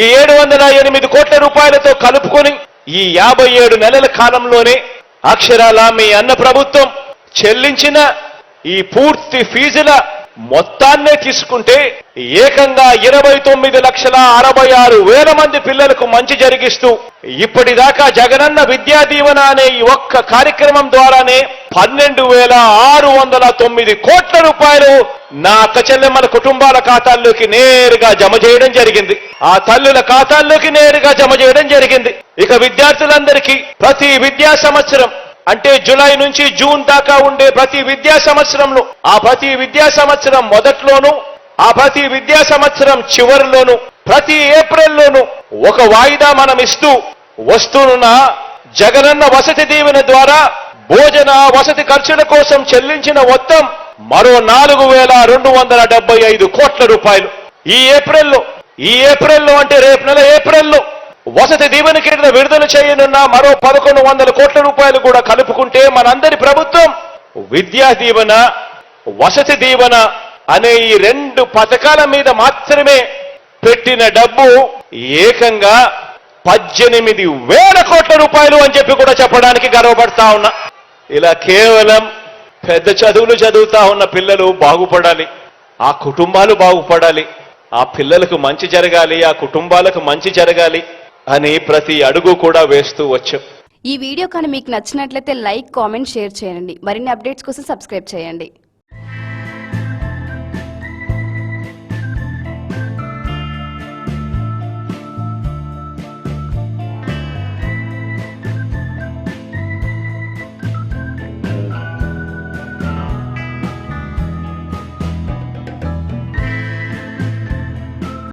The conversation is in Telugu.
ఈ 708 కోట్ల రూపాయలతో కలుపుకొని ఈ 57 నెలల కాలంలోనే అక్షరాల మీ అన్న ప్రభుత్వం చెల్లించిన ఈ పూర్తి ఫీజుల మొత్తాన్నే తీసుకుంటే ఏకంగా 29,66,000 మంది పిల్లలకు మంచి జరిగిస్తూ ఇప్పటిదాకా జగనన్న విద్యా దీవెన అనే ఈ ఒక్క కార్యక్రమం ద్వారానే 12,609 కోట్ల రూపాయలు నా అక్క చెల్లెమ్మల కుటుంబాల ఖాతాల్లోకి నేరుగా జమ చేయడం జరిగింది. ఆ తల్లుల ఖాతాల్లోకి నేరుగా జమ చేయడం జరిగింది. ఇక విద్యార్థులందరికీ ప్రతి విద్యా సంవత్సరం అంటే జూలై నుంచి జూన్ దాకా ఉండే ప్రతి విద్యా సంవత్సరంలో ఆ ప్రతి విద్యా సంవత్సరం మొదట్లోనూ ఆ ప్రతి విద్యా సంవత్సరం చివరిలోనూ ప్రతి ఏప్రిల్లోనూ ఒక వాయిదా మనం ఇస్తూ వస్తున్న జగనన్న వసతి దీవెన ద్వారా భోజన వసతి ఖర్చుల కోసం చెల్లించిన మొత్తం మరో 4,275 కోట్ల రూపాయలు ఈ ఏప్రిల్లో అంటే రేపు నెల ఏప్రిల్లో వసతి దీవెన కింద విడుదల చేయనున్న మరో 1,100 కోట్ల రూపాయలు కూడా కలుపుకుంటే మనందరి ప్రభుత్వం విద్యా దీవెన వసతి దీవెన అనే ఈ 2 పథకాల మీద మాత్రమే పెట్టిన డబ్బు ఏకంగా 18,000 కోట్ల రూపాయలు అని చెప్పి కూడా చెప్పడానికి గర్వపడతా ఉన్నా. ఇలా కేవలం పెద్ద చదువులు చదువుతా ఉన్న పిల్లలు బాగుపడాలి, ఆ కుటుంబాలు బాగుపడాలి, ఆ పిల్లలకు మంచి జరగాలి, ఆ కుటుంబాలకు మంచి జరగాలి అని ప్రతి అడుగు కూడా వేస్తూ వచ్చాం. ఈ వీడియో కానీ మీకు నచ్చినట్లయితే లైక్, కామెంట్, షేర్ చేయండి. మరిన్ని అప్డేట్స్ కోసం సబ్స్క్రైబ్ చేయండి.